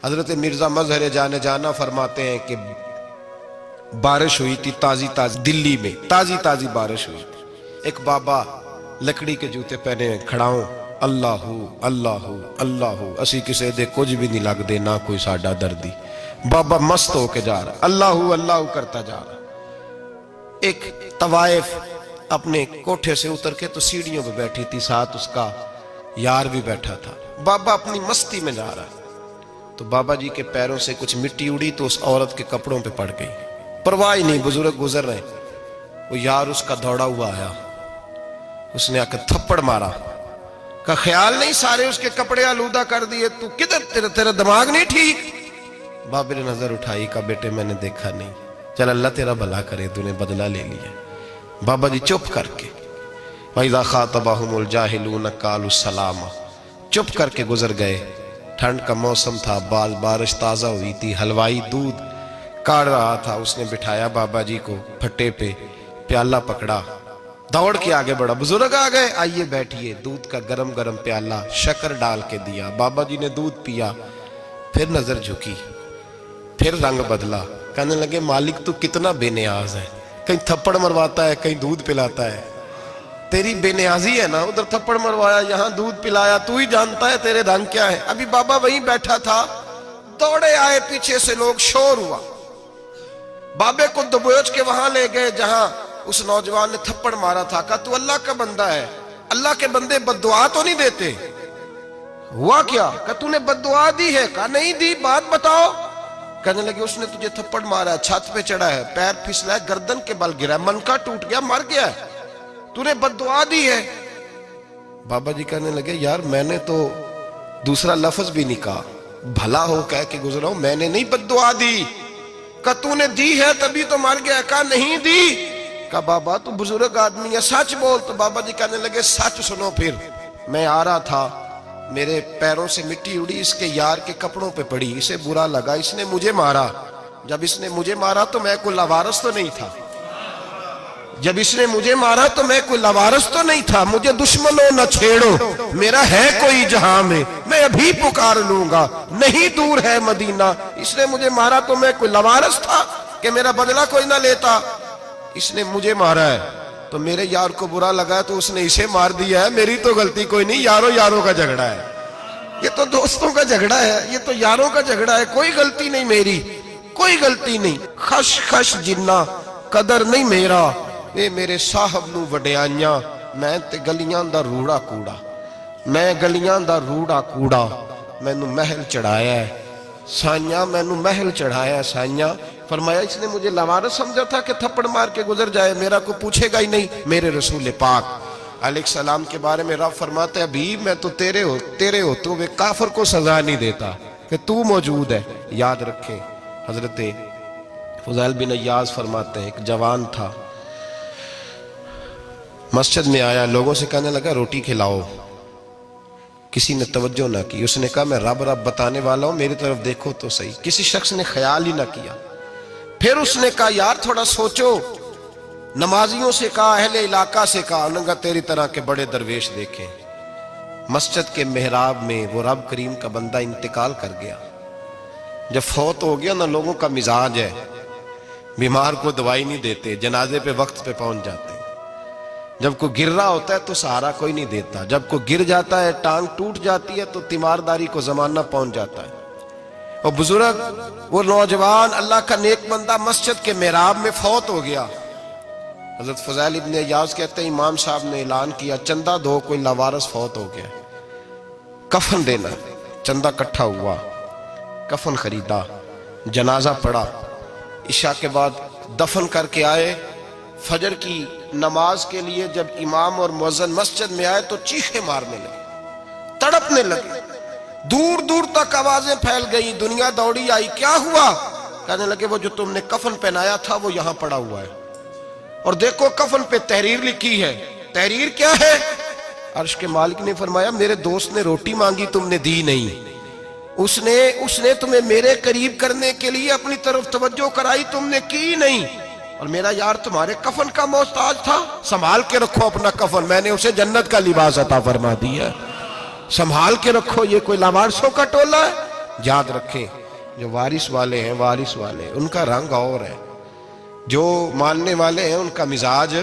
حضرت مرزا مظہر جانے جانا فرماتے ہیں کہ بارش ہوئی تھی تازی تازی، دلی میں تازی تازی بارش ہوئی تھی. ایک بابا لکڑی کے جوتے پہنے کھڑا ہوں، اللہ اللہ اللہ، اسی کسے دے کچھ بھی نہیں لگ دے، نہ کوئی ساڈا دردی. بابا مست ہو کے جا رہا، اللہ اللہ کرتا جا رہا. ایک طوائف اپنے کوٹھے سے اتر کے تو سیڑھیوں پہ بیٹھی تھی، ساتھ اس کا یار بھی بیٹھا تھا. بابا اپنی مستی میں جا رہا تو بابا جی کے پیروں سے کچھ مٹی اڑی تو اس عورت کے کپڑوں پہ پڑ گئی. پرواہ ہی نہیں، بزرگ گزر رہے. وہ یار اس کا دوڑا ہوا آیا، اس نے آ کے تھپڑ مارا. کا خیال نہیں سارے اس کے کپڑے آلودہ کر دیے، تو کدھر، تیرا دماغ نہیں ٹھیک؟ بابے نے نظر اٹھائی، کہا بیٹے میں نے دیکھا نہیں، چل اللہ تیرا بھلا کرے، تو نے بدلہ لے لیا. بابا جی چپ کر کے وَإِذَا خَاطَبَهُمُ الْجَاهِلُونَ قَالُوا السَّلَامَ، چپ کر کے گزر گئے. ٹھنڈ کا موسم تھا، بارش تازہ ہوئی تھی، حلوائی دودھ کاڑ رہا تھا. اس نے بٹھایا بابا جی کو پھٹے پہ، پیالہ پکڑا، دوڑ کے آگے بڑھا. بزرگ آ گئے، آئیے بیٹھیے. دودھ کا گرم گرم پیالہ شکر ڈال کے دیا. بابا جی نے دودھ پیا، پھر نظر جھکی، پھر رنگ بدلا. کہنے لگے مالک تو کتنا بے نیاز ہے، کہیں تھپڑ مرواتا ہے، کہیں دودھ پلاتا ہے. تیری بے نیازی ہے نا، ادھر تھپڑ مروایا، یہاں دودھ پلایا، تو ہی جانتا ہے تیرے رنگ کیا ہے. ابھی بابا وہیں بیٹھا تھا، دوڑے آئے پیچھے سے لوگ، شور ہوا. بابے کو دبوچ کے وہاں لے گئے جہاں اس نوجوان نے تھپڑ مارا تھا. کہا تو اللہ کا بندہ ہے، اللہ کے بندے بد دعا تو نہیں دیتے. ہوا کیا؟ کہا تو نے بد دعا دی ہے؟ کہا نہیں دی، بات بتاؤ. کہنے لگے اس نے تجھے تھپڑ مارا ہے، چھت پہ چڑھا ہے، پیر پھسلا ہے، گردن کے بل گرا ہے، منکا ٹوٹ گیا، مر گیا ہے، تو نے بد دعا دی ہے. بابا جی کہنے لگے یار میں نے تو دوسرا لفظ بھی نہیں کہا، بھلا ہو کہہ کے گزرا ہوں، میں نے نہیں بد دعا دی. کہا تو نے دی ہے تبھی تو مر گیا. کہا نہیں دی. کہا بابا تو بزرگ آدمی ہے، سچ بول. تو بابا جی کہنے لگے سچ سنو. پھر میں آ رہا تھا، میرے پیروں سے مٹی اڑی، اس کے یار کے کپڑوں پہ پڑی، اسے برا لگا، اس نے مجھے مارا. جب اس نے مجھے مارا تو میں کوئی لاوارث تو نہیں تھا، جب اس نے مجھے مارا تو میں کوئی لاوارث تو نہیں تھا. مجھے دشمنوں نہ چھیڑو، میرا ہے کوئی جہاں میں ابھی پکار لوں گا، نہیں دور ہے مدینہ. اس نے مجھے مارا تو میں کوئی لاوارث تھا کہ میرا بدلہ کوئی نہ لیتا. اس نے مجھے مارا ہے تو میرے یار کو برا لگا تو اس نے اسے مار دیا ہے، میری تو غلطی کوئی نہیں. یاروں کا جھگڑا ہے، یہ تو دوستوں کا جھگڑا ہے، یہ تو یاروں کا جھگڑا ہے، کوئی غلطی نہیں میری، کوئی غلطی نہیں. خش خش جنہ قدر نہیں میرا، اے میرے صاحب نو وڈیاں، میں تے گلیاں دا روڑا کوڑا، میں گلیاں دا روڑا کوڑا. میں نو محل چڑھایا ہے سائیاں، میں نو محل چڑھایا ہے سائیاں. فرمایا اس نے مجھے لاوارث سمجھا تھا کہ تھپڑ مار کے گزر جائے، میرا کو پوچھے گا ہی نہیں. میرے رسول پاک علیہ السلام کے بارے میں رب فرماتا ہے ابھی میں تو تیرے ہوتے ہوئے کافر کو سزا نہیں دیتا کہ تو موجود ہے. یاد رکھیں حضرت فضیل بن عیاض فرماتے ہیں ایک جوان تھا، مسجد میں آیا، لوگوں سے کہنے لگا روٹی کھلاؤ. کسی نے توجہ نہ کی. اس نے کہا میں رب بتانے والا ہوں، میری طرف دیکھو تو صحیح. کسی شخص نے خیال ہی نہ کیا. پھر اس نے کہا یار تھوڑا سوچو. نمازیوں سے کہا، اہل علاقہ سے کہا، انہوں نے کہا تیری طرح کے بڑے درویش دیکھیں. مسجد کے محراب میں وہ رب کریم کا بندہ انتقال کر گیا. جب فوت ہو گیا نا، لوگوں کا مزاج ہے بیمار کو دوائی نہیں دیتے، جنازے پہ وقت پہ پہنچ جاتے. جب کوئی گر رہا ہوتا ہے تو سہارا کوئی نہیں دیتا، جب کوئی گر جاتا ہے، ٹانگ ٹوٹ جاتی ہے تو تیمارداری کو زمانہ پہنچ جاتا ہے. اور بزرگ وہ نوجوان اللہ کا نیک بندہ مسجد کے محراب میں فوت ہو گیا. حضرت فضیل ابن عیاض کہتے ہیں امام صاحب نے اعلان کیا چندہ دو، کوئی لاوارث فوت ہو گیا، کفن دینا. چندہ کٹھا ہوا، کفن خریدا، جنازہ پڑا. عشاء کے بعد دفن کر کے آئے. فجر کی نماز کے لیے جب امام اور مؤذن مسجد میں آئے تو چیخیں مارنے لگے، تڑپنے لگے. دور دور تک آوازیں پھیل گئی، دنیا دوڑی آئی. کیا ہوا؟ کہنے لگے وہ جو تم نے کفن پہنایا تھا وہ یہاں پڑا ہوا ہے، اور دیکھو کفن پہ تحریر لکھی ہے. تحریر کیا ہے؟ عرش کے مالک نے فرمایا میرے دوست نے روٹی مانگی تم نے دی نہیں، اس نے تمہیں میرے قریب کرنے کے لیے اپنی طرف توجہ کرائی، تم نے کی نہیں. اور میرا یار تمہارے کفن کا محتاج تھا، سنبھال کے رکھو اپنا کفن، میں نے اسے جنت کا لباس عطا فرما دیا. سنبھال کے رکھو، یہ کوئی لاوارثوں کا ٹولہ ہے؟ یاد رکھیں جو وارث والے ہیں، وارث والے ان کا رنگ اور ہے، جو ماننے والے ہیں ان کا مزاج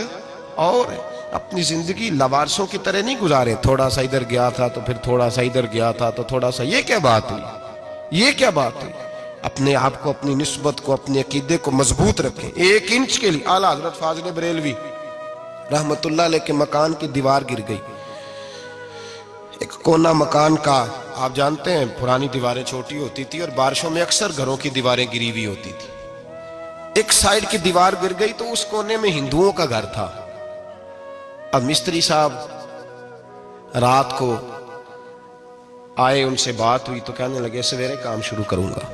اور ہے۔ اپنی زندگی لوارثوں کی طرح نہیں گزارے، تھوڑا سا ادھر گیا تھا تو پھر تھوڑا سا ادھر گیا تھا تو تھوڑا سا، یہ کیا بات ہوئی، یہ کیا بات ہوئی؟ اپنے آپ کو، اپنی نسبت کو، اپنے عقیدے کو مضبوط رکھیں۔ 1 انچ کے لیے اعلیٰ حضرت فاضل بریلوی رحمت اللہ علیہ کے مکان کی دیوار گر گئی، ایک کونا مکان کا، آپ جانتے ہیں پرانی دیواریں چھوٹی ہوتی تھی اور بارشوں میں اکثر گھروں کی دیواریں گری ہوئی ہوتی تھی، ایک سائیڈ کی دیوار گر گئی تو اس کونے میں ہندوؤں کا گھر تھا۔ اب مستری صاحب رات کو آئے، ان سے بات ہوئی تو کہنے لگے سویرے کام شروع کروں گا۔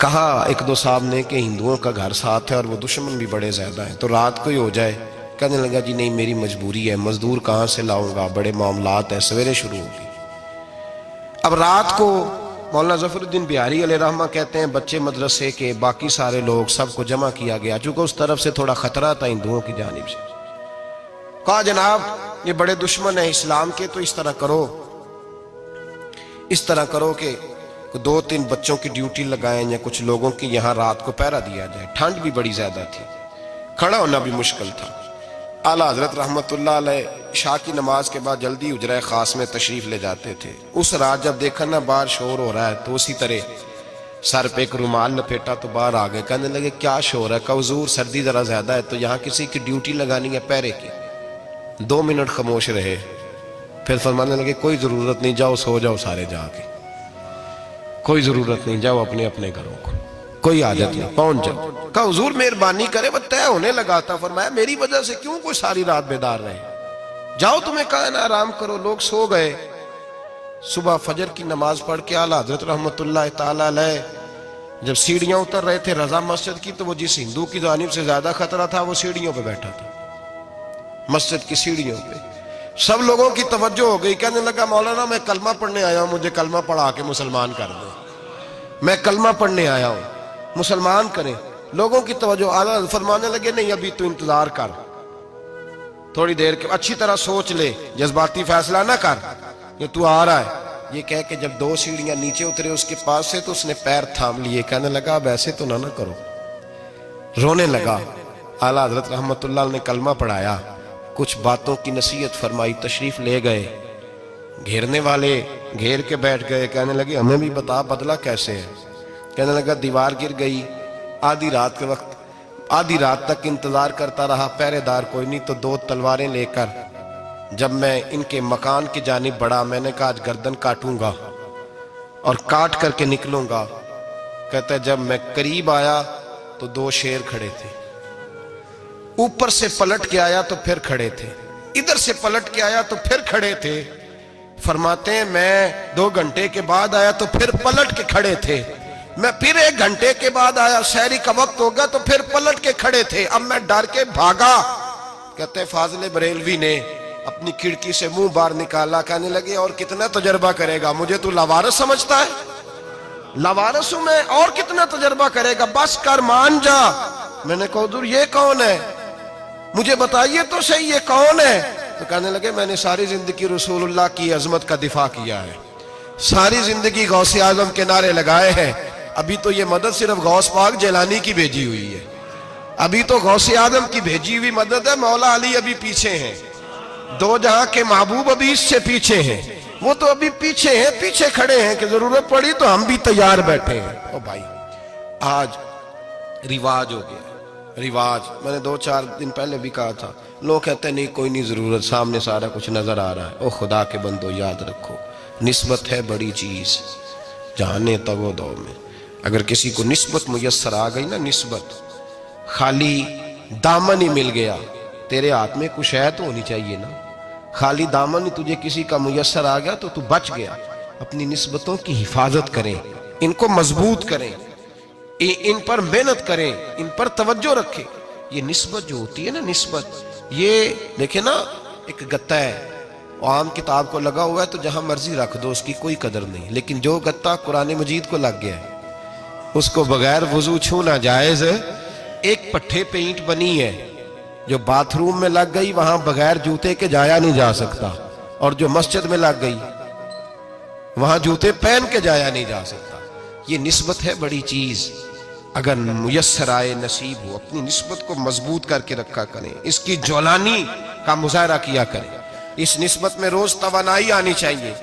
کہا 1-2 صاحب نے کہ ہندوؤں کا گھر ساتھ ہے اور وہ دشمن بھی بڑے زیادہ ہیں تو رات کو ہی ہو جائے۔ کہنے لگا جی نہیں، میری مجبوری ہے، مزدور کہاں سے لاؤں گا، بڑے معاملات ہیں، سویرے شروع ہوگی۔ اب رات کو مولانا ظفر الدین بہاری علیہ رحمہ کہتے ہیں بچے مدرسے کے، باقی سارے لوگ، سب کو جمع کیا گیا، چونکہ اس طرف سے تھوڑا خطرہ تھا ہندوؤں کی جانب سے۔ کہا جناب یہ بڑے دشمن ہیں اسلام کے، تو اس طرح کرو کہ 2-3 بچوں کی ڈیوٹی لگائیں یا کچھ لوگوں کی یہاں رات کو پہرا دیا جائے، ٹھنڈ بھی بڑی زیادہ تھی، کھڑا ہونا بھی مشکل تھا۔ اعلیٰ حضرت رحمت اللہ علیہ عشاء کی نماز کے بعد جلدی حجرہ خاص میں تشریف لے جاتے تھے۔ اس رات جب دیکھا نا باہر شور ہو رہا ہے تو اسی طرح سر پہ ایک رومال لپیٹا تو باہر آ گئے، کہنے لگے کیا شور ہے؟ کہا حضور سردی ذرا زیادہ ہے تو یہاں کسی کی ڈیوٹی لگانی ہے پہرے کی۔ 2 منٹ خاموش رہے، پھر فرمانے لگے کوئی ضرورت نہیں، جاؤ سو جاؤ سارے جا کے، کوئی ضرورت نہیں، جاؤ اپنے اپنے گھروں کو، کوئی حاجت نہیں، پہنچ جاؤ۔ کہا حضور مہربانی کرے، وہ طے ہونے لگا تھا۔ فرمایا میری وجہ سے کیوں کوئی ساری رات بیدار رہے، جاؤ تمہیں کہا نا آرام کرو۔ لوگ سو گئے۔ صبح فجر کی نماز پڑھ کے اعلیٰ حضرت رحمت اللہ تعالی علیہ جب سیڑھیاں اتر رہے تھے رضا مسجد کی، تو وہ جس ہندو کی جانب سے زیادہ خطرہ تھا وہ سیڑھیوں پہ بیٹھا تھا، مسجد کی سیڑھیوں پہ۔ سب لوگوں کی توجہ ہو گئی، کہنے لگا مولانا میں کلمہ پڑھنے آیا ہوں، مجھے کلمہ پڑھا کے مسلمان کر دو، میں کلمہ پڑھنے آیا ہوں، مسلمان کریں۔ لوگوں کی توجہ، اعلیٰ فرمانے لگے نہیں ابھی تو انتظار کر، تھوڑی دیر کے اچھی طرح سوچ لے، جذباتی فیصلہ نہ کر کہ تو آ رہا ہے۔ یہ کہہ کے جب 2 سیڑھیاں نیچے اترے اس کے پاس سے تو اس نے پیر تھام لیے، کہنے لگا اب ایسے تو نہ کرو، رونے لگا۔ اعلیٰ حضرت رحمت اللہ نے کلمہ پڑھایا، کچھ باتوں کی نصیحت فرمائی، تشریف لے گئے۔ گھیرنے والے گھیر کے بیٹھ گئے، کہنے لگے ہمیں بھی بتا بدلہ کیسے ہے۔ کہنے لگا دیوار گر گئی، آدھی رات کے وقت، آدھی رات تک انتظار کرتا رہا، پہرے دار کوئی نہیں، تو 2 تلواریں لے کر جب میں ان کے مکان کی جانب بڑھا، میں نے کہا آج گردن کاٹوں گا اور کاٹ کر کے نکلوں گا۔ کہتا ہے جب میں قریب آیا تو 2 شیر کھڑے تھے، اوپر سے پلٹ کے آیا تو پھر کھڑے تھے، ادھر سے پلٹ کے آیا تو پھر کھڑے تھے۔ فرماتے ہیں میں 2 گھنٹے کے بعد آیا تو پھر پلٹ کے کھڑے تھے، میں پھر 1 گھنٹے کے بعد آیا، سحری کا وقت ہوگا تو پھر پلٹ کے کھڑے تھے، اب میں ڈر کے بھاگا۔ کہتے ہیں فاضل بریلوی نے اپنی کھڑکی سے منہ باہر نکالا، کہنے لگے اور کتنا تجربہ کرے گا، مجھے تو لاوارث سمجھتا ہے، لاوارث ہوں میں، اور کتنا تجربہ کرے گا، بس کر مان جا۔ میں نے کہا حضور یہ کون ہے، مجھے بتائیے تو صحیح یہ کون ہے۔ تو کہنے لگے میں نے ساری زندگی رسول اللہ کی عظمت کا دفاع کیا ہے، ساری زندگی غوث اعظم کے نعرے لگائے ہیں، ابھی تو یہ مدد صرف غوث پاک جیلانی کی بھیجی ہوئی ہے، ابھی تو غوث اعظم کی بھیجی ہوئی مدد ہے، مولا علی ابھی پیچھے ہیں، 2 جہاں کے محبوب ابھی اس سے پیچھے ہیں، وہ تو ابھی پیچھے ہیں، پیچھے کھڑے ہیں کہ ضرورت پڑی تو ہم بھی تیار بیٹھے ہیں۔ او بھائی آج رواج ہو گیا، رواج، میں نے 2-4 دن پہلے بھی کہا تھا، لوگ کہتے ہیں نہیں کوئی نہیں ضرورت، سامنے سارا کچھ نظر آ رہا ہے۔ او خدا کے بندو یاد رکھو، نسبت ہے بڑی چیز، جانے تگو دو میں، اگر کسی کو نسبت میسر آ گئی نا، نسبت، خالی دامن ہی مل گیا، تیرے ہاتھ میں کچھ ہے تو ہونی چاہیے نا، خالی دامن ہی تجھے کسی کا میسر آ گیا تو بچ گیا۔ اپنی نسبتوں کی حفاظت کریں، ان کو مضبوط کریں، ان پر محنت کریں، ان پر توجہ رکھیں۔ یہ نسبت جو ہوتی ہے نا، نسبت، یہ دیکھیں نا ایک گتا ہے، عام کتاب کو لگا ہوا ہے تو جہاں مرضی رکھ دو، اس کی کوئی قدر نہیں، لیکن جو گتا قرآن مجید کو لگ گیا ہے اس کو بغیر وضو چھونا جائز ہے۔ ایک پٹھے پہ اینٹ بنی ہے، جو باتھ روم میں لگ گئی وہاں بغیر جوتے کے جایا نہیں جا سکتا، اور جو مسجد میں لگ گئی وہاں جوتے پہن کے جایا نہیں جا سکتا. یہ نسبت ہے بڑی چیز. اگر میسر آئے نصیب ہو اپنی نسبت کو مضبوط کر کے رکھا کریں, اس کی جولانی کا مظاہرہ کیا کریں. اس نسبت میں روز توانائی آنی چاہیے.